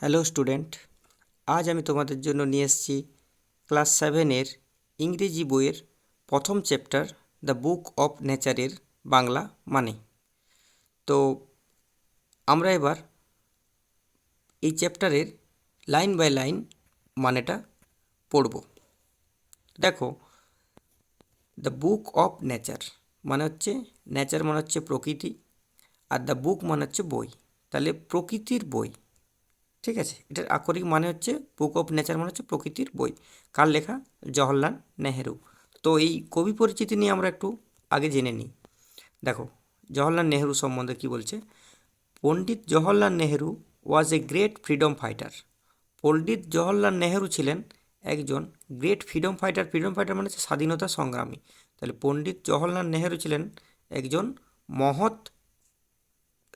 Hello student, আজ আমি তোমাদের জন্য নিয়ে এসেছি ক্লাস 7-এর ইংরেজি বইয়ের প্রথম চ্যাপ্টার দ্য বুক অফ নেচারের বাংলা মানে। তো আমরা এবার এই চ্যাপ্টারের লাইন বাই লাইন মানেটা পড়ব। দেখো, দ্য বুক অফ নেচার মানে হচ্ছে, নেচার মানে হচ্ছে প্রকৃতি, আর দ্য বুক মানে হচ্ছে বই। তাহলে প্রকৃতির বই, ঠিক আছে। এটার আক্ষরিক মানে হচ্ছে বুক অফ নেচার মানে হচ্ছে প্রকৃতির বই। কার লেখা? জওহরলাল নেহেরু। তো এই কবি পরিচিতি নিয়ে আমরা একটু আগে জেনে নিই। দেখো, জওহরলাল নেহেরু সম্বন্ধে কি বলছে। পণ্ডিত জওহরলাল নেহেরু ওয়াজ a great freedom fighter. Pandit Jawaharlal Nehru ছিলেন একজন great freedom fighter. Freedom fighter মানে হচ্ছে স্বাধীনতা সংগ্রামী। তাহলে পণ্ডিত জওহরলাল নেহেরু ছিলেন একজন মহৎ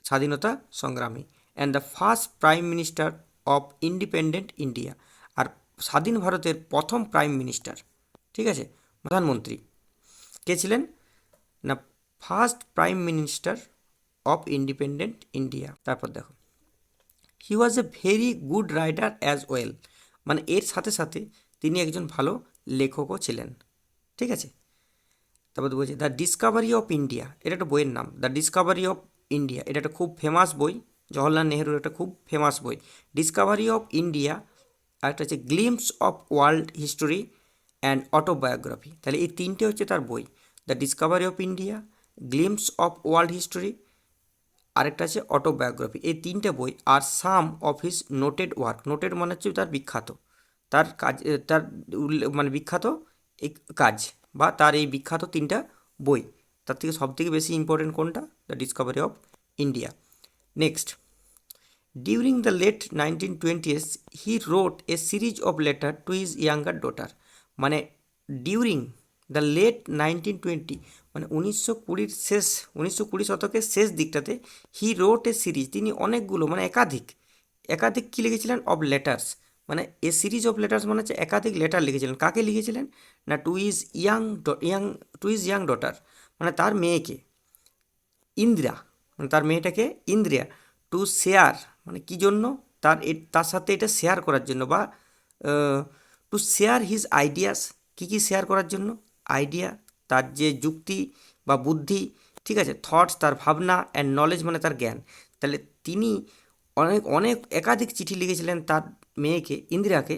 স্বাধীনতা সংগ্রামী and the first prime minister of independent India. আর স্বাধীন ভারতের প্রথম প্রাইম মিনিস্টার, ঠিক আছে, প্রধানমন্ত্রী কে ছিলেন না? First prime minister of independent India. তারপর দেখো, he was a very good writer as well, মানে এর সাথে সাথে তিনি একজন ভালো লেখকও ছিলেন, ঠিক আছে। তারপর বলছে দ্য ডিসকভারি অফ ইন্ডিয়া, এটা একটা বইয়ের নাম। দ্য ডিসকভারি অফ ইন্ডিয়া এটা একটা খুব ফেমাস বই, জওহরলাল নেহরুর একটা খুব ফেমাস বই। ডিসকভারি অফ ইন্ডিয়া, আর একটা হচ্ছে glimpses of world history and autobiography. তাহলে এই তিনটে হচ্ছে তার বই, the discovery of India, glimpses of world history, আরেকটা আছে অটোবায়োগ্রাফি। এই তিনটে বই আর some of his noted work. Noted মানে হচ্ছে তার বিখ্যাত, তার কাজ, তার মানে বিখ্যাত এই কাজ, বা তার এই বিখ্যাত তিনটা বই। তার থেকে সবথেকে বেশি ইম্পর্টেন্ট কোনটা? The discovery of India. Next, during the late 1920s he wrote a series of letter to his younger daughter. মানে ডিউরিং দ্য লেট 1920, মানে 1920 শেষ, 1920 শতকের শেষ দিকটাতে হি রোট এ সিরিজ, তিনি অনেকগুলো মানে একাধিক একাধিক কী লিখেছিলেন? Of letters. মানে এ সিরিজ অফ লেটার্স মানে হচ্ছে একাধিক লেটার লিখেছিলেন। কাকে লিখেছিলেন না? টু ইজ ইয়াং ডটার, মানে তার মেয়েকে ইন্দিরা, মানে তার মেয়েটাকে ইন্দ্রিয়া। টু শেয়ার মানে কী জন্য? তার সাথে এটা শেয়ার করার জন্য, বা টু শেয়ার হিজ আইডিয়াস। কী কী শেয়ার করার জন্য? আইডিয়া, তার যে যুক্তি বা বুদ্ধি, ঠিক আছে, থটস তার ভাবনা, অ্যান্ড নলেজ মানে তার জ্ঞান। তাহলে তিনি অনেক অনেক একাধিক চিঠি লিখেছিলেন তার মেয়েকে ইন্দিরাকে,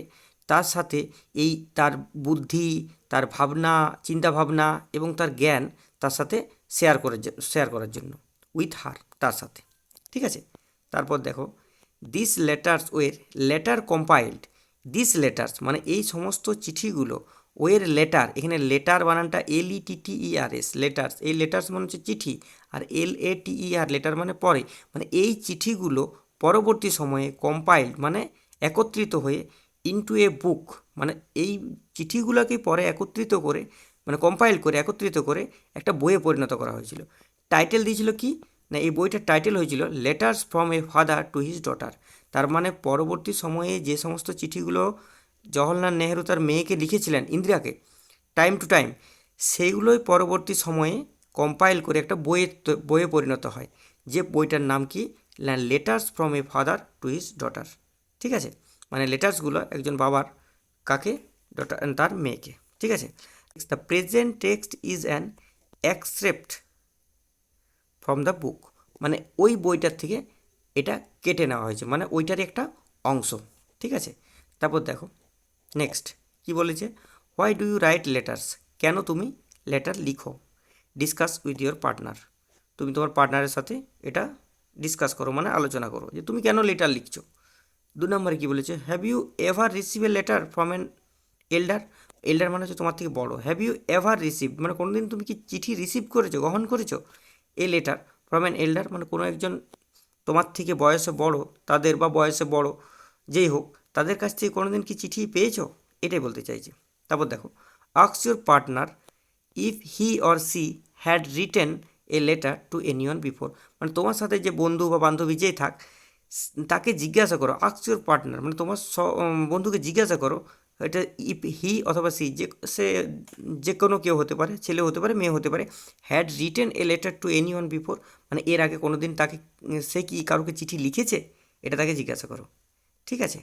তার সাথে এই তার বুদ্ধি, তার ভাবনা, চিন্তা ভাবনা এবং তার জ্ঞান তার সাথে শেয়ার করার জন্য, উইথ হার, তার সাথে, ঠিক আছে। তারপর দেখো, this letters were letter compiled. This letters মানে এই সমস্ত চিঠিগুলো, ওয়ের লেটার, এখানে লেটার বানানটা LETTERS, লেটার্স, এই লেটার্স মানে হচ্ছে চিঠি, আর LATER লেটার মানে পরে, মানে এই চিঠিগুলো পরবর্তী সময়ে কম্পাইল্ড মানে একত্রিত হয়ে ইনটু এ বুক, মানে এই চিঠিগুলোকে পরে একত্রিত করে, মানে কম্পাইল করে একত্রিত করে একটা বইয়ে পরিণত করা হয়েছিল। টাইটেল দিয়েছিল কি না? এই বইটার টাইটেল হয়েছিল letters from a father to his daughter. তার মানে পরবর্তী সময়ে যে সমস্ত চিঠিগুলো জওহরলাল নেহেরু তার মেয়েকে লিখেছিলেন ইন্দিরাকে টাইম টু টাইম, সেইগুলোই পরবর্তী সময়ে কম্পাইল করে একটা বইয়ে পরিণত হয়, যে বইটার নাম কি না? Letters from a father to his daughter, ঠিক আছে। মানে লেটার্সগুলো একজন বাবার কাকে? ডটার, তার মেয়েকে, ঠিক আছে। The present text is an accept from the book, মানে ওই বইটার থেকে এটা কেটে নেওয়া হয়েছে, মানে ওইটারই একটা অংশ, ঠিক আছে। তারপর দেখো নেক্সট কি বলেছে, why do you write letters, কেন তুমি লেটার লিখো? ডিসকাস উইথ ইয়োর পার্টনার, তুমি তোমার পার্টনারের সাথে এটা ডিসকাস করো, মানে আলোচনা করো যে তুমি কেন লেটার লিখছো। 2 নম্বরে কী বলেছে, have you ever receive a letter from an elder. Elder মানে হচ্ছে তোমার থেকে বড়। হ্যাভ ইউ এভার রিসিভ মানে কোনোদিন তুমি কি চিঠি রিসিভ করেছো, গ্রহণ করেছো? এ লেটার ফ্রম অ্যান এল্ডার মানে কোনো একজন তোমার থেকে বয়সে বড়, তাদের বা বয়সে বড় যেই হোক, তাদের কাছ থেকে কোনোদিন কি চিঠি পেয়েছো? এটাই বলতে চাইছি। তারপর দেখো, ask your partner if he or she had written a letter to anyone before, মানে তোমার সাথে যে বন্ধু বা বান্ধবী যেই থাক, তাকে জিজ্ঞাসা করো। আস্ক ইউর পার্টনার মানে তোমার বন্ধুকে জিজ্ঞাসা করো, এটা ইফ হি অথবা সি, যে কোনো কেউ হতে পারে, ছেলে হতে পারে, মেয়ে হতে পারে, had written a letter to anyone before, মানে এর আগে কোনো দিন তাকে, সে কি কারোকে চিঠি লিখেছে, এটা তাকে জিজ্ঞাসা করো, ঠিক আছে,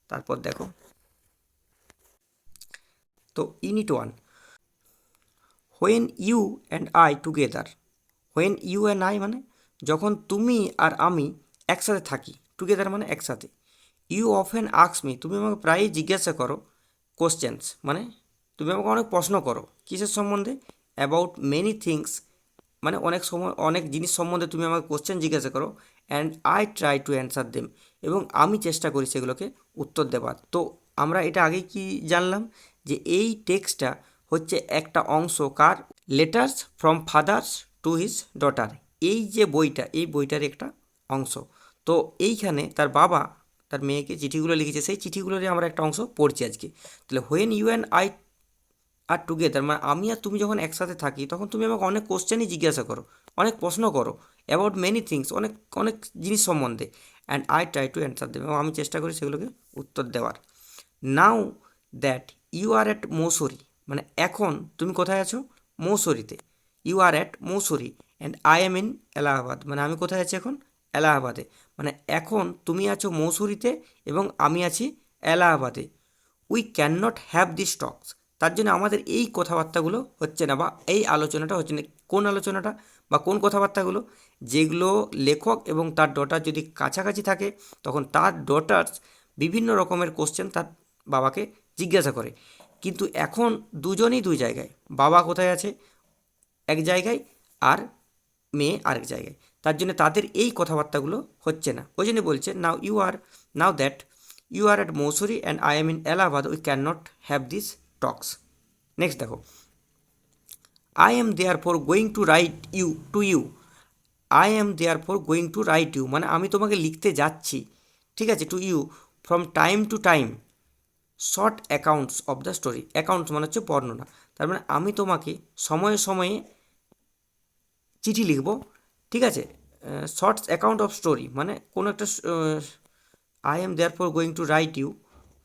তারপর দেখো, তো unit 1, when you and I together. When you and I মানে যখন তুমি আর আমি একসাথে থাকি, টুগেদার মানে একসাথে। ইউ অফেন আক্স মি, তুমি আমাকে প্রায়ই জিজ্ঞাসা করো, কোশ্চেন্স মানে তুমি আমাকে অনেক প্রশ্ন করো, কিসের সম্বন্ধে, অ্যাবাউট মেনি থিংস মানে অনেক সময় অনেক জিনিস সম্বন্ধে তুমি আমাকে কোশ্চেন জিজ্ঞাসা করো, and I try to answer them, এবং আমি চেষ্টা করি সেগুলোকে উত্তর দেওয়ার। তো আমরা এটা আগে কি জানলাম যে এই টেক্সটটা হচ্ছে একটা অংশ কার, letters from fathers to his daughter, এই যে বইটা, এই বইটার একটা অংশ। তো এইখানে তার বাবা তার মেয়েকে চিঠিগুলো লিখেছে, সেই চিঠিগুলোরই আমরা একটা অংশ পড়ছি আজকে। তাহলে when you and I are together মানে আমি আর তুমি যখন একসাথে থাকি তখন তুমি আমাকে অনেক কোশ্চেনই জিজ্ঞাসা করো, অনেক প্রশ্ন করো, অ্যাবাউট মেনি থিংস, অনেক অনেক জিনিস সম্বন্ধে, and I try to answer them, এবং আমি চেষ্টা করি সেগুলোকে উত্তর দেওয়ার। Now that you are at Mussoorie, মানে এখন তুমি কোথায় আছো, মৌসুরিতে। You are at Mussoorie and I am in Allahabad, মানে আমি কোথায় আছি এখন, এলাহাবাদে। মানে এখন তুমি আছো মৌসুরিতে এবং আমি আছি এলাহাবাদে। We can not have this talks, তার জন্য আমাদের এই কথাবার্তাগুলো হচ্ছে না, বা এই আলোচনাটা হচ্ছে না। কোন আলোচনাটা বা কোন কথাবার্তাগুলো, যেগুলো লেখক এবং তার ডটার যদি কাছাকাছি থাকে তখন তার ডটার্স বিভিন্ন রকমের কোশ্চেন তার বাবাকে জিজ্ঞাসা করে, কিন্তু এখন দুজনেই দুই জায়গায়, বাবা কোথায় আছে এক জায়গায় আর মেয়ে আরেক জায়গায়, তার জন্য তাদের এই কথাবার্তাগুলো হচ্ছে না। ওই জন্য বলছে now that you are at Mussoorie and I am in Allahabad, we can not have this talks. Next দেখো, I am there for going to write you to you. I am there for going to write you মানে আমি তোমাকে লিখতে যাচ্ছি, ঠিক আছে, to you from time to time short accounts of the story. Accounts মানে হচ্ছে বর্ণনা, তার মানে আমি তোমাকে সময়ে সময়ে চিঠি লিখব, ঠিক আছে। শর্টস অ্যাকাউন্ট অফ স্টোরি মানে কোনো একটা, I am there for going to write you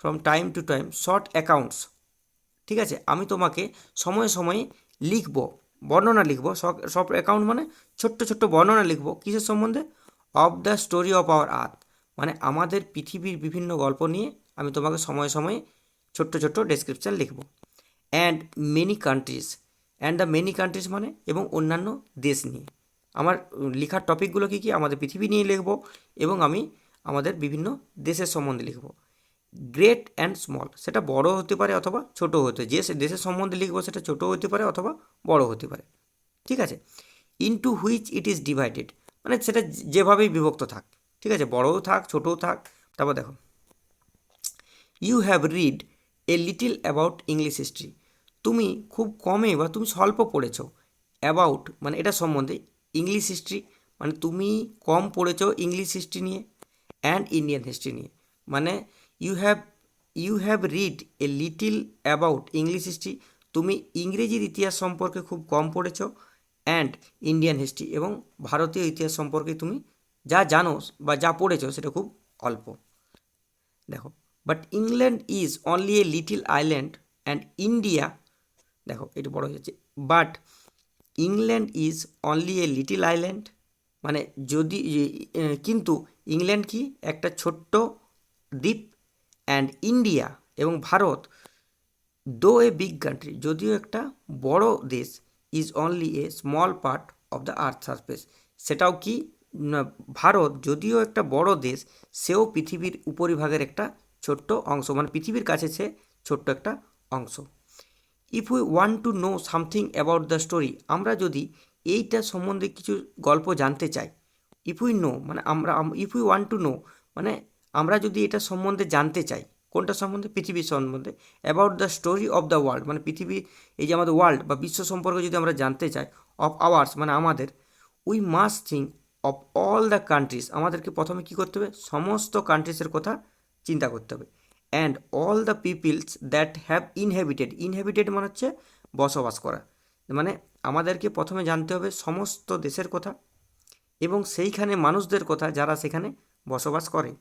from time to time short accounts, ঠিক আছে, আমি তোমাকে সময়ে সময়ে লিখব, বর্ণনা লিখব। সব অ্যাকাউন্ট মানে ছোট্ট ছোট্ট বর্ণনা লিখব, কিসের সম্বন্ধে, of the story of our earth, মানে আমাদের পৃথিবীর বিভিন্ন গল্প নিয়ে আমি তোমাকে সময়ে সময়ে ছোট্ট ছোট্ট ডেসক্রিপশান লিখব। And many countries, and the many countries মানে এবং অন্যান্য দেশ নিয়ে। আমার লেখার টপিকগুলো কী কী, আমাদের পৃথিবী নিয়ে লিখব এবং আমি আমাদের বিভিন্ন দেশের সম্বন্ধে লিখব। গ্রেট অ্যান্ড স্মল, সেটা বড় হতে পারে অথবা ছোট হতে, যে দেশের সম্বন্ধে লিখবো সেটা ছোট হতে পারে অথবা বড় হতে পারে, ঠিক আছে। Into which it is divided মানে সেটা যেভাবেই বিভক্ত থাক, ঠিক আছে, বড়ও থাক ছোটও থাক। তারপর দেখো, you have read a little about English history, তুমি খুব কমে বা তুমি স্বল্প পড়েছ, অ্যাবাউট মানে এটা সম্বন্ধে, ইংলিশ হিস্ট্রি মানে তুমি কম পড়েছ ইংলিশ হিস্ট্রি নিয়ে, অ্যান্ড ইন্ডিয়ান হিস্ট্রি নিয়ে, মানে you have you have read a little about English history, তুমি ইংরেজির ইতিহাস সম্পর্কে খুব কম পড়েছ, অ্যান্ড ইন্ডিয়ান হিস্ট্রি এবং ভারতীয় ইতিহাস সম্পর্কে তুমি যা জানো বা যা পড়েছো সেটা খুব অল্প। দেখো, but England is only a little island and India, দেখো এটা বড় হয়ে যাচ্ছে, but England is only a little island মানে যদি কিন্তু ইংল্যান্ড কি একটা ছোট্ট দ্বীপ, অ্যান্ড ইন্ডিয়া এবং ভারত দো এ বিগ কান্ট্রি যদিও একটা বড় দেশ, is only a small part of the earth surface, সেটাও কি ভারত যদিও একটা বড় দেশ সেও পৃথিবীর উপরিভাগের একটা ছোট্ট অংশ, মানে পৃথিবীর কাছে সে ছোট্ট একটা অংশ। If we want to know something about the story, আমরা যদি এইটা সম্বন্ধে কিছু গল্প জানতে চাই, ইফ উই নো মানে আমরা, if we want to know মানে আমরা যদি এটা সম্বন্ধে জানতে চাই, কোনটা সম্বন্ধে, পৃথিবীর সম্বন্ধে, about the story of the world মানে পৃথিবী, এই যে আমাদের ওয়ার্ল্ড বা বিশ্ব সম্পর্কে যদি আমরা জানতে চাই, অফ আওয়ার্স মানে আমাদের, we must think of all the countries, আমাদেরকে প্রথমে কী করতে হবে, সমস্ত কান্ট্রিজের কথা চিন্তা করতে হবে, and all the peoples that have inhabited, inhabited মানে হচ্ছে বসবাস করা, মানে আমাদেরকে প্রথমে জানতে হবে সমস্ত দেশের কথা এবং সেইখানে মানুষদের কথা যারা সেখানে বসবাস করে,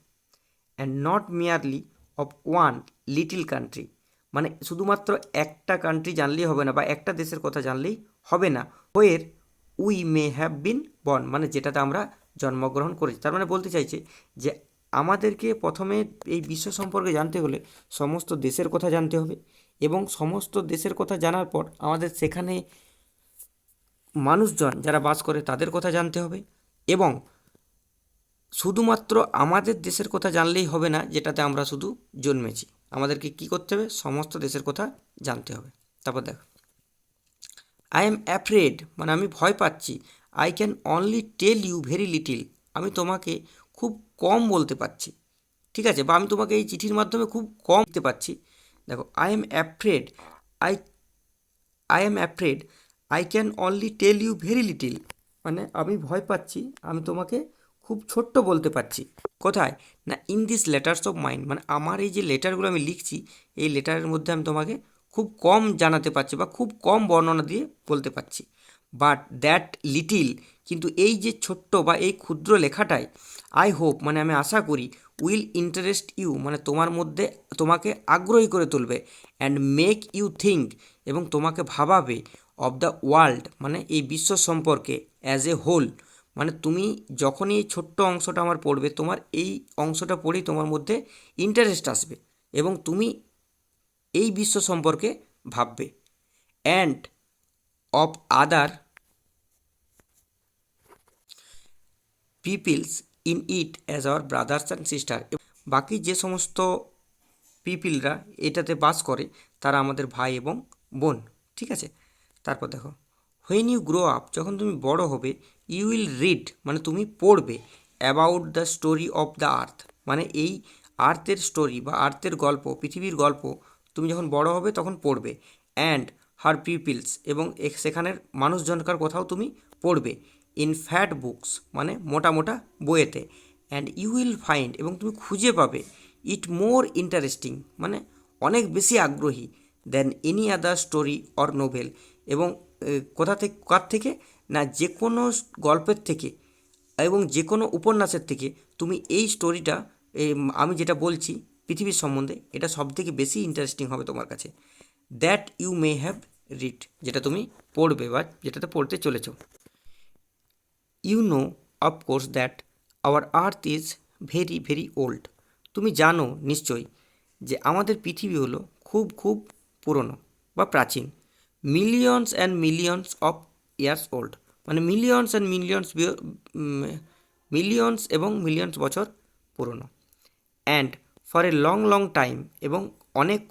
and not merely of one little country মানে শুধুমাত্র একটা কান্ট্রি জানলেই হবে না বা একটা দেশের কথা জানলেই হবে না, where we may have been born মানে যেটাতে আমরা জন্মগ্রহণ করেছি, তার মানে বলতে চাইছে যে আমাদেরকে প্রথমে এই বিশ্ব সম্পর্কে জানতে হলে সমস্ত দেশের কথা জানতে হবে, এবং সমস্ত দেশের কথা জানার পর আমাদের সেখানে মানুষজন যারা বাস করে তাদের কথা জানতে হবে। এবং শুধুমাত্র আমাদের দেশের কথা জানলেই হবে না, যেটাতে আমরা শুধু জন্মেছি। আমাদেরকে কি করতে হবে? সমস্ত দেশের কথা জানতে হবে। তারপর দেখো, আই এম অ্যাফ্রেড মানে আমি ভয় পাচ্ছি। I can only tell you very little, আমি তোমাকে খুব কম বলতে পারছি। ঠিক আছে, বা আমি তোমাকে এই চিঠির মাধ্যমে খুব কম দিতে পারছি। দেখো, I am afraid, I I am afraid I can only tell you very little, মানে আমি ভয় পাচ্ছি, আমি তোমাকে খুব ছোট্ট বলতে পারছি। কোথায় না, in this letters of mind, মানে আমার এই যে লেটারগুলো আমি লিখছি, এই লেটারের মধ্যে আমি তোমাকে খুব কম জানাতে পারছি বা খুব কম বর্ণনা দিয়ে বলতে পারছি। বাট দ্যাট লিটিল, কিন্তু এই যে ছোট্ট বা এই ক্ষুদ্র লেখাটাই, আই হোপ মানে আমি আশা করি, উইল ইন্টারেস্ট ইউ মানে তোমার মধ্যে তোমাকে আগ্রহী করে তুলবে, অ্যান্ড মেক ইউ থিঙ্ক এবং তোমাকে ভাবাবে, অফ দ্য ওয়ার্ল্ড মানে এই বিশ্ব সম্পর্কে, অ্যাজ এ হোল, মানে তুমি যখনই এই ছোট্ট অংশটা আমার পড়বে, তোমার এই অংশটা পড়েই তোমার মধ্যে ইন্টারেস্ট আসবে এবং তুমি এই বিশ্ব সম্পর্কে ভাববে। And of other peoples in it as our brothers and sister, বাকি যে সমস্ত পিপলরা এটাতে বাস করে তারা আমাদের ভাই এবং বোন। ঠিক আছে, তারপর দেখো, হোয়েন ইউ গ্রো আপ যখন তুমি বড় হবে, ইউ উইল রিড মানে তুমি পড়বে, about the story of the earth মানে এই আর্থের স্টোরি বা আর্থের গল্প, পৃথিবীর গল্প তুমি যখন বড় হবে তখন পড়বে। অ্যান্ড হার পিপলস এবং সেখানের মানুষজনকার কথাও তুমি পড়বে, ইন ফ্যাট বুকস মানে মোটা মোটা বইয়েতে। অ্যান্ড ইউ উইল ফাইন্ড এবং তুমি খুঁজে পাবে, ইট মোর ইন্টারেস্টিং মানে অনেক বেশি আগ্রহী, than any other story or novel, এবং কোথা থেকে কার থেকে না, যে কোনো গল্পের থেকে এবং যে কোনো উপন্যাসের থেকে তুমি এই স্টোরিটা, আমি যেটা বলছি পৃথিবীর সম্বন্ধে, এটা সব থেকে বেশি ইন্টারেস্টিং হবে তোমার কাছে। That you may have read যেটা তুমি পড়বে বা যেটাতে পড়তে চলেছ। You know of course that our earth is very very old, তুমি জানো নিশ্চয়ই যে আমাদের পৃথিবী হলো খুব খুব পুরনো বা প্রাচীন। Millions and millions of years old মানে মিলিয়নস অ্যান্ড মিলিয়নস মিলিয়নস এবং মিলিয়নস বছর পুরনো। And for a long long time এবং অনেক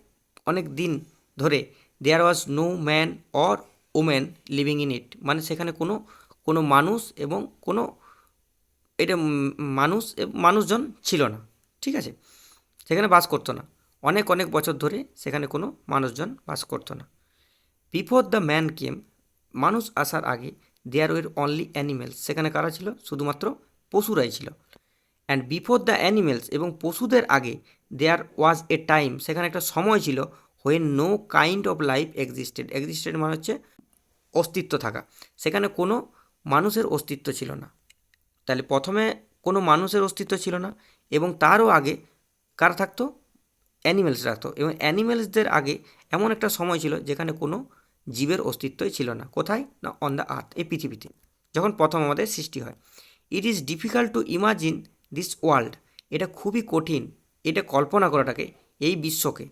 অনেক দিন ধরে, there was no man or woman living in it মানে সেখানে কোনো কোনো মানুষ এবং কোনো এটা মানুষজন ছিল না। ঠিক আছে, সেখানে বাস করতো না, অনেক অনেক বছর ধরে সেখানে কোনো মানুষজন বাস করতো না। বিফোর দ্য ম্যান কেম মানুষ আসার আগে, দেয়ার ওয়ের অনলি অ্যানিমেলস সেখানে কারা ছিল? শুধুমাত্র পশুরাই ছিল। অ্যান্ড বিফোর দ্য অ্যানিমেলস এবং পশুদের আগে, দেয়ার ওয়াজ এ টাইম সেখানে একটা সময় ছিল, when no kind of life existed মানে হচ্ছে অস্তিত্ব থাকা, সেখানে কোনো মানুষের অস্তিত্ব ছিল না। তাহলে প্রথমে কোনো মানুষের অস্তিত্ব ছিল না এবং তারও আগে কারা থাকতো? অ্যানিমেলস রাখতো, এবং অ্যানিমেলসদের আগে এমন একটা সময় ছিল যেখানে কোনো জীবের অস্তিত্বই ছিল না। কোথায় না, অন দ্য আর্থ এই পৃথিবীতে, যখন প্রথম আমাদের সৃষ্টি হয়। It is difficult to imagine this world, এটা খুবই কঠিন এটা কল্পনা করাটাকে, এই বিশ্বকে।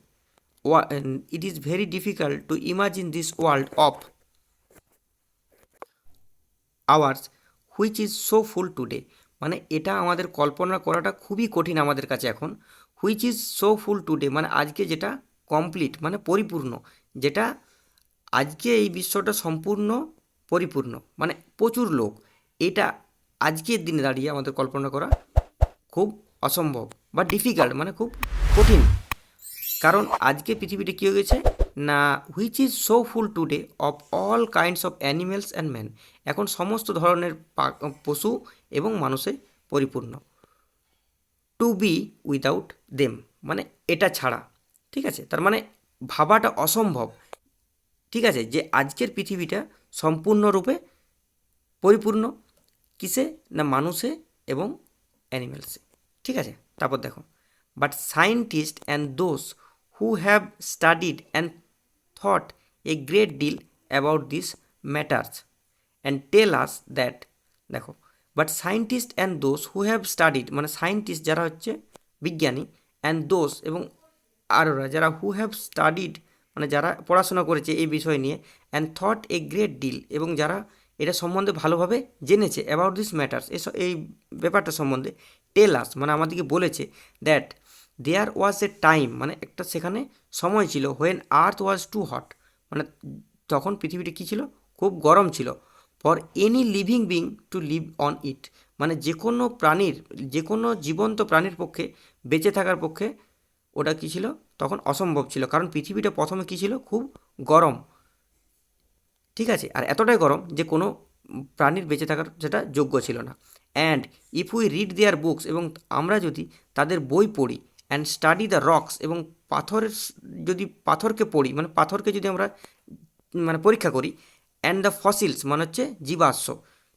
It is very difficult to imagine this world of hours which is so full today, মানে এটা আমাদের কল্পনা করাটা খুবই কঠিন আমাদের কাছে এখন। Which is so full today মানে আজকে যেটা কমপ্লিট মানে পরিপূর্ণ, যেটা আজকে এই বিশ্বটা সম্পূর্ণ পরিপূর্ণ মানে প্রচুর লোক, এটা আজকের দিনে দাঁড়িয়ে আমাদের কল্পনা করা খুব অসম্ভব বা ডিফিকাল্ট মানে খুব কঠিন। কারণ আজকে পৃথিবীটা কী হয়ে গেছে না, which is so full today of all kinds of animals and man, এখন সমস্ত ধরনের পশু এবং মানুষে পরিপূর্ণ। টু বি উইদাউট দেম মানে এটা ছাড়া। ঠিক আছে, তার মানে ভাবাটা অসম্ভব। ঠিক আছে, যে আজকের পৃথিবীটা সম্পূর্ণরূপে পরিপূর্ণ কিসে না, মানুষে এবং অ্যানিমেলসে। ঠিক আছে, তারপর দেখো, but scientist and those who have studied and thought a great deal about this matters and tell us that, দেখো but scientist and those who have studied, মানে সায়েন্টিস্ট যারা হচ্ছে বিজ্ঞানী, অ্যান্ড দোজ এবং আরোরা যারা হু হ্যাভ স্টাডিড, মানে যারা পড়াশোনা করেছে এই বিষয় নিয়ে, and thought a great deal, এবং যারা এটা সম্বন্ধে ভালোভাবে জেনেছে, অ্যাবাউট দিস ম্যাটার্স, এই ব্যাপারটা সম্বন্ধে, টেল আস, মানে আমাদেরকে বলেছে, that there was A time, মানে একটা সেখানে সময় ছিল, when earth was too hot, মানে তখন পৃথিবীটা কী ছিল, খুব গরম ছিল, for any living being to live on it, মানে যে কোনো প্রাণীর, যে কোনো জীবন্ত প্রাণীর পক্ষে বেঁচে থাকার পক্ষে ওটা কী ছিল, তখন অসম্ভব ছিল, কারণ পৃথিবীটা প্রথমে কী ছিল, খুব গরম, ঠিক আছে, আর এতটাই গরম যে কোনো প্রাণীর বেঁচে থাকার সেটা যোগ্য ছিল না। And if we read their books, এবং আমরা যদি তাদের বই পড়ি, অ্যান্ড স্টাডি দ্য রক্স, এবং পাথরের যদি পাথরকে পড়ি, মানে পাথরকে যদি আমরা মানে পরীক্ষা করি, অ্যান্ড দ্য ফসিলস মানে হচ্ছে জীবাশ্ম,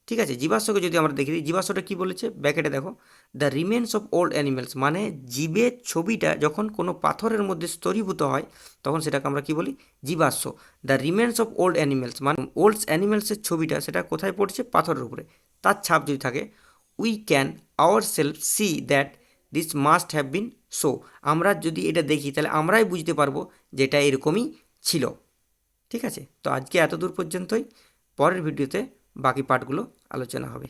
ঠিক আছে, জীবাশ্মকে যদি আমরা দেখি, জীবাশ্মটা কী বলেছে ব্যাকেটে দেখো, the remains of old animals, মানে জীবের ছবিটা যখন কোনো পাথরের মধ্যে স্তরীভূত হয় তখন সেটাকে আমরা কী বলি, জীবাশ্ম। The remains of old animals, মানে ওল্ড অ্যানিমেলসের ছবিটা সেটা কোথায় পড়ছে, পাথরের উপরে, তার ছাপ যদি থাকে, we can our self see that this must have been so, আমরা যদি এটা দেখি তাহলে আমরাই বুঝতে পারবো যে এটা এরকমই ছিল, ঠিক আছে। তো আজকে এত দূর পর্যন্তই, পরের ভিডিওতে বাকি পার্টগুলো আলোচনা হবে।